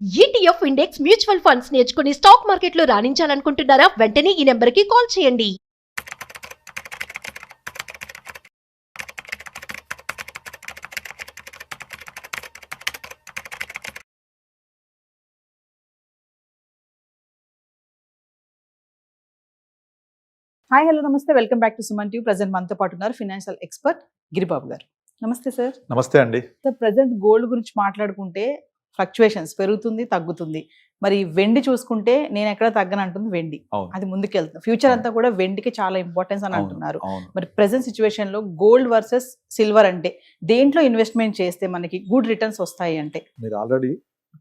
ETF index mutual funds నేర్చుకుని stock మార్కెట్లో రాణించాలనుకుంటున్నారా? వెంటనే ఈ నెంబర్కి కాల్ చేయండి. హాయ్ హలో నమస్తే welcome back to Suman TV. Present మనతో పాటు ఉన్నారు ఫైనాన్షియల్ ఎక్స్పర్ట్ గిరిబాబు గారు. నమస్తే సార్. నమస్తే అండి. సార్, ప్రజెంట్ గోల్డ్ గురించి మాట్లాడుకుంటే ఫ్లక్చువేషన్స్ పెరుగుతుంది తగ్గుతుంది. మరి వెండి చూసుకుంటే నేను ఎక్కడ తగ్గనంటుంది వెండి, అది ముందుకెళ్తుంది. ఫ్యూచర్ అంతా కూడా వెండికి చాలా ఇంపార్టెన్స్ అని అంటున్నారు. మరి ప్రెసెంట్ సిచ్యువేషన్ లో గోల్డ్ వర్సెస్ సిల్వర్ అంటే దేంట్లో ఇన్వెస్ట్మెంట్ చేస్తే మనకి గుడ్ రిటర్న్స్ వస్తాయి అంటే? మీరు ఆల్రెడీ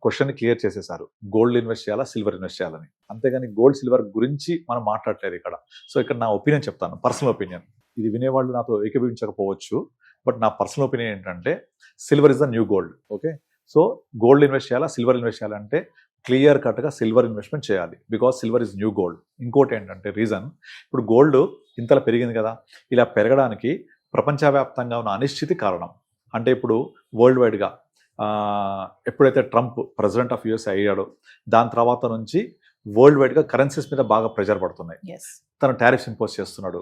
క్వశ్చన్ క్లియర్ చేసేసారు, గోల్డ్ ఇన్వెస్ట్ చేయాలా సిల్వర్ ఇన్వెస్ట్ చేయాలని. అంతేగాని గోల్డ్ సిల్వర్ గురించి మనం మాట్లాడలేదు ఇక్కడ. సో ఇక్కడ నా ఒపీనియన్ చెప్తాను, పర్సనల్ ఒపీనియన్. ఇది వినేవాళ్ళు నాతో ఏకీభవించకపోవచ్చు, బట్ నా పర్సనల్ ఒపీనియన్ ఏంటంటే silver is the new gold. Okay, so gold invest చేయాలా సిల్వర్ ఇన్వెస్ట్ చేయాలంటే క్లియర్ కట్గా సిల్వర్ ఇన్వెస్ట్మెంట్ చేయాలి, because silver is new gold. ఇంకోటి ఏంటంటే రీజన్, ఇప్పుడు గోల్డ్ ఇంతలా పెరిగింది కదా, ఇలా పెరగడానికి ప్రపంచవ్యాప్తంగా ఉన్న అనిశ్చితి కారణం. అంటే ఇప్పుడు వరల్డ్ వైడ్గా ఎప్పుడైతే ట్రంప్ ప్రెసిడెంట్ ఆఫ్ యుఎస్ అయ్యాడో దాని తర్వాత నుంచి వరల్డ్ వైడ్గా కరెన్సీస్ మీద బాగా ప్రెజర్ పడుతున్నాయి. తను టారిఫ్స్ ఇంపోజ్ చేస్తున్నాడు.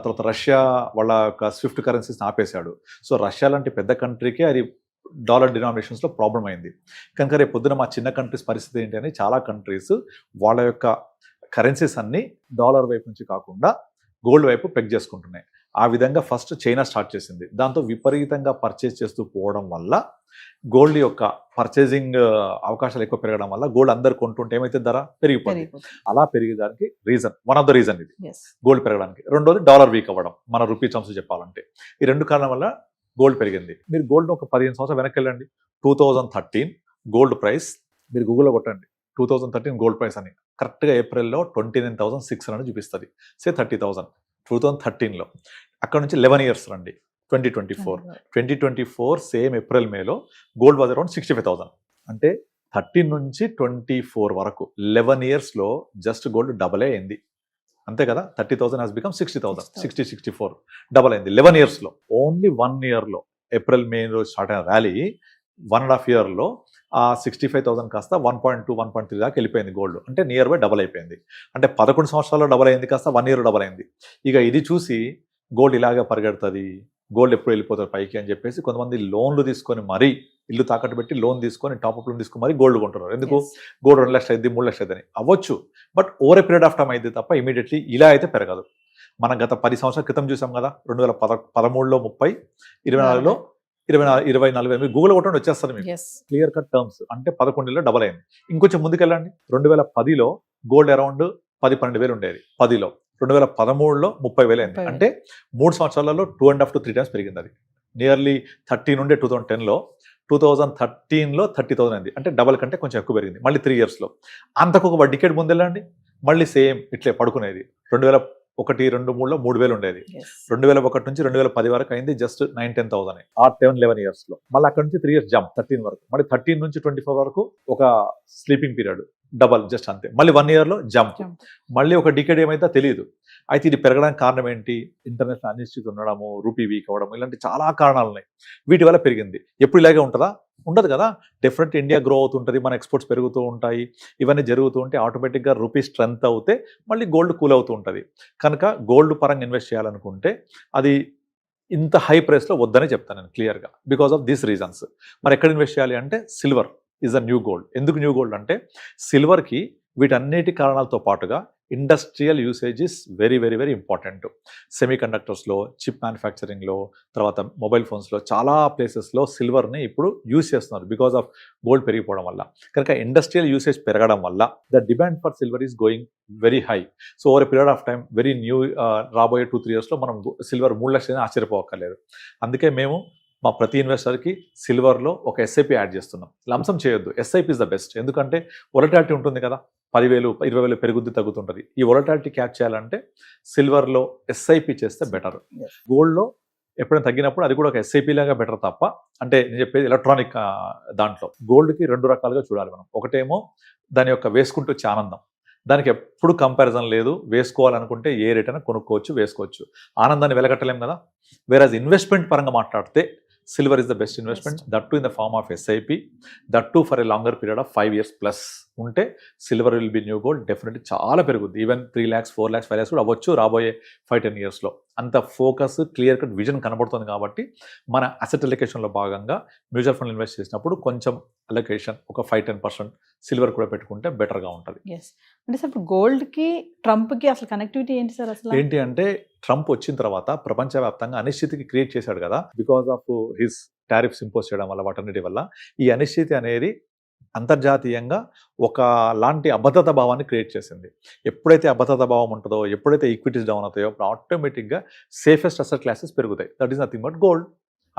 తర్వాత రష్యా వాళ్ళ యొక్క స్విఫ్ట్ కరెన్సీస్ని ఆపేశాడు. సో రష్యా లాంటి పెద్ద కంట్రీకి అది డాలర్ డినామినేషన్స్లో ప్రాబ్లం అయింది. కనుక రేపు పొద్దున మా చిన్న కంట్రీస్ పరిస్థితి ఏంటి అని చాలా కంట్రీస్ వాళ్ళ యొక్క కరెన్సీస్ అన్ని డాలర్ వైపు నుంచి కాకుండా గోల్డ్ వైపు పెగ్ చేసుకుంటున్నాయి. ఆ విధంగా ఫస్ట్ చైనా స్టార్ట్ చేసింది. దాంతో విపరీతంగా పర్చేస్ చేస్తూ పోవడం వల్ల గోల్డ్ యొక్క పర్చేసింగ్ అవకాశాలు ఎక్కువ పెరగడం వల్ల గోల్డ్ అందరు కొంటుంటే ఏమైతే ధర పెరిగిపోయింది. అలా పెరిగేదానికి reason, one of the reason ఇది గోల్డ్ పెరగడానికి. రెండోది డాలర్ వీక్ అవ్వడం, మన రూపీ టర్మ్స్ చెప్పాలంటే. ఈ రెండు కారణం వల్ల గోల్డ్ పెరిగింది. మీరు గోల్డ్ ఒక 15 సంవత్సరాలు వెనక్కి వెళ్ళండి. 2013 గోల్డ్ ప్రైస్ మీరు గూగుల్లో కొట్టండి 2013 గోల్డ్ ప్రైస్ అని. కరెక్ట్గా ఏప్రిల్లో 29,600 చూపిస్తుంది. సే 30,000 2013లో. అక్కడ నుంచి 11 ఇయర్స్ రండి, 2024 సేమ్ ఏప్రిల్ మేలో గోల్డ్ వాజ్ అరౌండ్ 65,000. అంటే 13 నుంచి 24 వరకు 11 ఇయర్స్లో జస్ట్ గోల్డ్ డబల్ అయింది, అంతే కదా. 30,000 హాస్ బికమ్ 60,000, 64 డబల్ అయింది 11 ఇయర్స్లో. ఓన్లీ 1 ఇయర్లో ఏప్రిల్ మేలో స్టార్ట్ అయిన ర్యాలీ 1.5 ఇయర్లో ఆ 65,000 కాస్త 1.2, 1.3 దాకా వెళ్ళిపోయింది గోల్డ్. అంటే నియర్ బై డబల్ అయిపోయింది. అంటే 11 సంవత్సరాల్లో డబల్ అయింది కాస్త 1 ఇయర్ డబల్ అయింది. ఇక ఇది చూసి గోల్డ్ ఇలాగే పరిగెడుతుంది, గోల్డ్ ఎప్పుడు వెళ్ళిపోతుంది పైకి అని చెప్పేసి కొంతమంది లోన్లు తీసుకొని మరీ, ఇల్లు తాకట్టు పెట్టి లోన్ తీసుకొని టాప్అప్ లోన్ తీసుకొని మరీ గోల్డ్ కొంటున్నారు. ఎందుకు? గోల్డ్ 2 లక్షలు అయింది, 3 లక్షలు అయింది అవ్వచ్చు, but over a period of time అయితే తప్ప ఇమీడియట్లీ ఇలా అయితే పెరగదు. మనం గత 10 సంవత్సరాల క్రితం చూసాం కదా, 2013లో 30, 24లో 24 గూగుల్ కొట్టండి వచ్చేస్తుంది మీకు క్లియర్ కట్ టర్మ్స్. అంటే 11లో డబల్ అయింది. ఇంకొంచెం ముందుకెళ్ళండి, 2010లో గోల్డ్ అరౌండ్ 10-12 వేలు ఉండేది. 10లో 2013లో 30,000 అయింది. అంటే 3 సంవత్సరాలలో 2.5 to 3 times పెరిగింది. అది నియర్లీ 30 నుండి 2010లో 2013లో 30,000 అయింది. అంటే డబల్ కంటే కొంచెం ఎక్కువ పెరిగింది మళ్ళీ 3 ఇయర్స్లో. అంతకు ఒక డికేడ్ ముందెళ్ళండి, మళ్ళీ సేమ్ ఇట్లే పడుకునేది. 2001, 2, 3లో 3,000 ఉండేది. 2001 నుంచి 2010 వరకు అయింది జస్ట్ 9-10,000 ఆ 11 ఇయర్స్లో. మళ్ళీ అక్కడ నుంచి 3 ఇయర్స్ జంప్ 13 వరకు, మళ్ళీ 13 నుంచి 24 వరకు ఒక స్లీపింగ్ పీరియడ్ డబల్ జస్ట్ అంతే. మళ్ళీ 1 ఇయర్లో జంప్, మళ్ళీ ఒక డికేడ్ ఏమైతే తెలియదు. అయితే ఇది పెరగడానికి కారణం ఏంటి? ఇంటర్నేషనల్ అనిశ్చితి ఉండడము, రూపీ వీక్ అవ్వడం, ఇలాంటి చాలా కారణాలు ఉన్నాయి. వీటి వల్ల పెరిగింది. ఎప్పుడు ఇలాగే ఉంటుందా? ఉండదు కదా. డెఫినెట్ ఇండియా గ్రో అవుతుంటుంది, మన ఎక్స్పోర్ట్స్ పెరుగుతూ ఉంటాయి, ఇవన్నీ జరుగుతూ ఉంటే ఆటోమేటిక్గా రూపీ స్ట్రెంత్ అవుతే మళ్ళీ గోల్డ్ కూల్ అవుతూ ఉంటుంది. కనుక గోల్డ్ పరంగా ఇన్వెస్ట్ చేయాలనుకుంటే అది ఇంత హై ప్రైస్లో వద్దని చెప్తాను నేను క్లియర్గా, బికాస్ ఆఫ్ దీస్ రీజన్స్. మరి ఎక్కడ ఇన్వెస్ట్ చేయాలి అంటే silver is a new gold. ఎందుకు న్యూ గోల్డ్ అంటే సిల్వర్కి వీటన్నిటి కారణాలతో పాటుగా industrial usage is very very very important. Semi కండక్టర్స్లో, చిప్ మ్యానుఫ్యాక్చరింగ్లో, తర్వాత మొబైల్ ఫోన్స్లో చాలా ప్లేసెస్లో సిల్వర్ని ఇప్పుడు యూజ్ చేస్తున్నారు బికాస్ ఆఫ్ గోల్డ్ పెరిగిపోవడం వల్ల. కనుక ఇండస్ట్రియల్ యూసేజ్ పెరగడం వల్ల the demand for silver is going very high. So over a period of time very new రాబోయే 2-3 ఇయర్స్లో మనం సిల్వర్ 3 లక్షలు ఆశ్చర్యపోవక్కర్లేదు. అందుకే మేము మా ప్రతి ఇన్వెస్టర్కి సిల్వర్లో ఒక ఎస్ఐపి యాడ్ చేస్తున్నాం. లంసం చేయొద్దు, ఎస్ఐపి ఇస్ ద బెస్ట్. ఎందుకంటే వొలటాలిటీ ఉంటుంది కదా, 10,000, 20,000 పెరుగుద్ది తగ్గుతుంటుంది. ఈ వొలటాలిటీ క్యాచ్ చేయాలంటే సిల్వర్లో ఎస్ఐపి చేస్తే బెటర్. గోల్డ్లో ఎప్పుడైనా తగ్గినప్పుడు అది కూడా ఒక ఎస్ఐపి లాగా బెటర్ తప్ప, అంటే నేను చెప్పేది ఎలక్ట్రానిక్ దాంట్లో. గోల్డ్కి 2 రకాలుగా చూడాలి మనం. ఒకటేమో దాని యొక్క వేసుకుంటూ వచ్చే ఆనందం, దానికి ఎప్పుడు కంపారిజన్ లేదు. వేసుకోవాలనుకుంటే ఏ రేట్ అయినా కొనుక్కోవచ్చు, వేసుకోవచ్చు. ఆనందాన్ని వెలగట్టలేం కదా. వేరే ఇన్వెస్ట్మెంట్ పరంగా మాట్లాడితే silver is the best investment, that too in the form of SIP, that too for a longer period of 5 years plus ఉంటే silver will be new gold definitely చాలా పెరుగుద్ది. ఈవెన్ 3 lakhs 4 lakhs 5 lakhs కూడా అవ్వచ్చు రాబోయే 5-10 yearsలో. అంత focus clear cut vision కనబడుతుంది కాబట్టి మన అసెట్ అలొకేషన్లో భాగంగా మ్యూచువల్ ఫండ్ ఇన్వెస్ట్ చేసినప్పుడు కొంచెం అలొకేషన్ ఒక 5-10% సిల్వర్ కూడా పెట్టుకుంటే బెటర్గా ఉంటుంది. అంటే సార్ ఇప్పుడు గోల్డ్కి ట్రంప్కి అసలు కనెక్టివిటీ ఏంటి సార్? అసలు ఏంటి అంటే ట్రంప్ వచ్చిన తర్వాత ప్రపంచవ్యాప్తంగా అనిశ్చితికి క్రియేట్ చేశాడు కదా, because of his tariffs impose చేయడం వల్ల, వాటన్నిటి వల్ల ఈ అనిశ్చితి అనేది అంతర్జాతీయంగా ఒక లాంటి అభద్రతా భావాన్ని క్రియేట్ చేసింది. ఎప్పుడైతే అభద్రతా భావం ఉంటుందో, ఎప్పుడైతే ఈక్విటీస్ డౌన్ అవుతాయో అప్పుడు ఆటోమేటిక్గా సేఫెస్ట్ అసెట్ క్లాసెస్ పెరుగుతాయి. That is nothing but gold.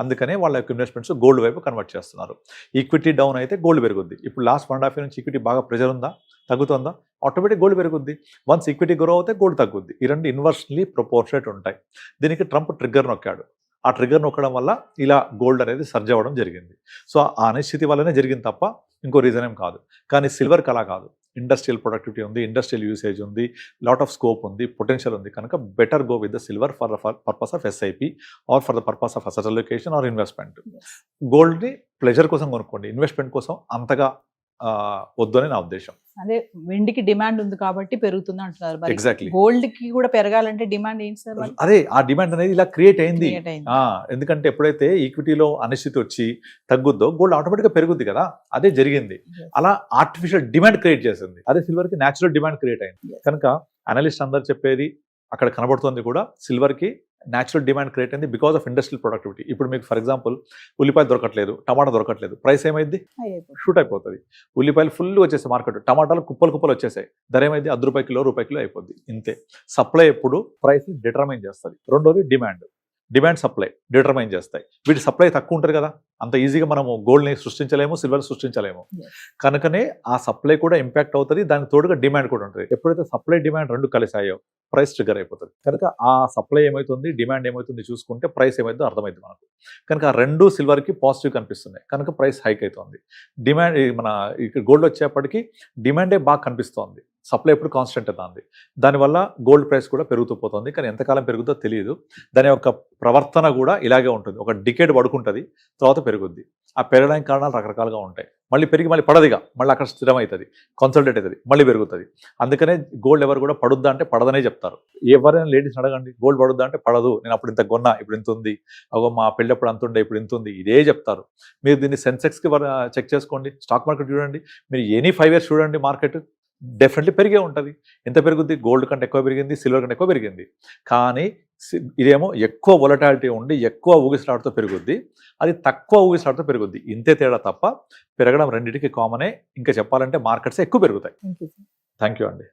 అందుకనే వాళ్ళ యొక్క ఇన్వెస్ట్మెంట్స్ గోల్డ్ వైపు కన్వర్ట్ చేస్తున్నారు. ఈక్విటీ డౌన్ అయితే గోల్డ్ పెరుగుద్ది. ఇప్పుడు లాస్ట్ 1.5 years నుంచి ఈక్విటీ బాగా ప్రెజర్ ఉందా, తగ్గుతుందా, ఆటోమేటిక్ గోల్డ్ పెరుగుద్ది. వన్స్ ఈక్విటీ గ్రో అవుతే గోల్డ్ తగ్గుద్ది. ఈ రెండు ఇన్వర్స్లీ ప్రపోర్షనేట్ ఉంటాయి. దీనికి ట్రంప్ ట్రిగ్గర్ నొక్కాడు. ఆ ట్రిగ్గర్ నొక్కడం వల్ల ఇలా గోల్డ్ అనేది సర్జ్ అవ్వడం జరిగింది. సో ఆ అనిశ్చితి వల్లనే జరిగింది తప్ప ఇంకో రీజన్ ఏం కాదు. కానీ సిల్వర్కి అలా కాదు. ఇండస్ట్రియల్ ప్రొడక్టివిటీ ఉంది, ఇండస్ట్రియల్ యూసేజ్ ఉంది, లాట్ ఆఫ్ స్కోప్ ఉంది, పొటెన్షియల్ ఉంది. కనుక better go with the silver for the purpose of SIP or for the purpose of asset allocation or investment. గోల్డ్ని ప్లెజర్ కోసం కొనుక్కోండి, ఇన్వెస్ట్మెంట్ కోసం అంతగా వద్దు అని నా ఉద్దేశం. అదే వెండికి డిమాండ్ ఉంది కాబట్టి పెరుగుతుంది అంటున్నారు. ఎగ్జాక్ట్లీ. గోల్డ్ కి కూడా పెరగాలంటే డిమాండ్ ఏంటి సార్? అదే ఆ డిమాండ్ అనేది ఇలా క్రియేట్ అయింది. Create అయింది. ఎందుకంటే ఎప్పుడైతే ఈక్విటీలో అనిశ్చితి వచ్చి తగ్గుద్దో గోల్డ్ ఆటోమేటిక్గా పెరుగుద్ది కదా, అదే జరిగింది. Yes. అలా ఆర్టిఫిషియల్ డిమాండ్ క్రియేట్ చేసింది. అదే సిల్వర్ కి న్యాచురల్ డిమాండ్ క్రియేట్ అయింది. Yes. కనుక అనలిస్ట్ అందరు చెప్పేది అక్కడ కనబడుతుంది కూడా, సిల్వర్ కి న్యాచురల్ డిమాండ్ క్రియేట్ అయింది బికాస్ ఆఫ్ ఇండస్ట్రియల్ ప్రొడక్టివిటీ. ఇప్పుడు మీకు ఫర్ ఎగ్జాంపుల్ ఉల్లిపాయ దొరకట్లేదు, టమాటా దొరకట్లేదు, ప్రైస్ ఏమైంది? షూట్ అయిపోతుంది. ఉల్లిపాయలు ఫుల్ వచ్చేసాయి మార్కెట్, టమాటాలు కుప్పలు వచ్చేసాయి, ధర ఏమైంది? ₹10 కిలో ₹1 అయిపోద్ది. ఇంతే. సప్లై ఎప్పుడు ప్రైస్ డిటర్మైన్ చేస్తుంది. రెండోది డిమాండ్ సప్లై డిటర్మైన్ చేస్తాయి. వీటి సప్లై తక్కువ ఉంటుంది కదా, అంత ఈజీగా మనము గోల్డ్ని సృష్టించలేము, సిల్వర్ సృష్టించలేము. కనుకనే ఆ సప్లై కూడా ఇంపాక్ట్ అవుతుంది, దానికి తోడుగా డిమాండ్ కూడా ఉంటుంది. ఎప్పుడైతే సప్లై డిమాండ్ రెండు కలిసాయో ప్రైస్ ట్రిగర్ అయిపోతుంది. కనుక ఆ సప్లై ఏమవుతుంది, డిమాండ్ ఏమవుతుంది చూసుకుంటే ప్రైస్ ఏమైందో అర్థమైంది మనకు. కనుక ఆ రెండు సిల్వర్కి పాజిటివ్ కనిపిస్తున్నాయి, కనుక ప్రైస్ హైక్ అవుతుంది. డిమాండ్ మన ఇక్కడ గోల్డ్ వచ్చేప్పటికి డిమాండే బాగా కనిపిస్తోంది, సప్లై ఎప్పుడు కాన్స్టెంట్ అవుతుంది. దానివల్ల గోల్డ్ ప్రైస్ కూడా పెరుగుతూ పోతుంది. కానీ ఎంతకాలం పెరుగుతుందో తెలియదు. దాని యొక్క ప్రవర్తన కూడా ఇలాగే ఉంటుంది. ఒక డికేడ్ పడుకుంటుంది, తర్వాత పెరుగుద్ది. ఆ పెరగడానికి కారణాలు రకరకాలుగా ఉంటాయి. మళ్ళీ పెరిగి మళ్ళీ పడదిగా, మళ్ళీ అక్కడ స్థిరమవుతుంది, కన్సల్టేట్ అవుతుంది, మళ్ళీ పెరుగుతుంది. అందుకనే గోల్డ్ ఎవరు కూడా పడుద్దా అంటే పడదనే చెప్తారు. ఎవరైనా లేడీస్ అడగండి, గోల్డ్ పడుద్దా అంటే పడదు, నేను అప్పుడు ఇంత కొన్నా ఇప్పుడు ఇంత ఉంది, అగో మా పెళ్ళప్పుడు అంత ఉండే ఇప్పుడు ఇంత ఉంది, ఇదే చెప్తారు. మీరు దీన్ని సెన్సెక్స్కి చెక్ చేసుకోండి, స్టాక్ మార్కెట్ చూడండి, మీరు ఎనీ 5 years చూడండి, మార్కెట్ డెఫినెట్లీ పెరిగే ఉంటుంది. ఎంత పెరుగుద్ది? గోల్డ్ కంటే ఎక్కువ పెరిగింది, సిల్వర్ కంటే ఎక్కువ పెరిగింది. కానీ ఇదేమో ఎక్కువ వొలటాలిటీ ఉండి ఎక్కువ ఊగిసలాడుతూ పెరుగుద్ది, అది తక్కువ ఊగిసలాడుతూ పెరుగుద్ది. ఇంతే తేడా తప్ప పెరగడం రెండింటికి కామనే. ఇంకా చెప్పాలంటే మార్కెట్స్ ఎక్కువ పెరుగుతాయి. థ్యాంక్ యూ అండి.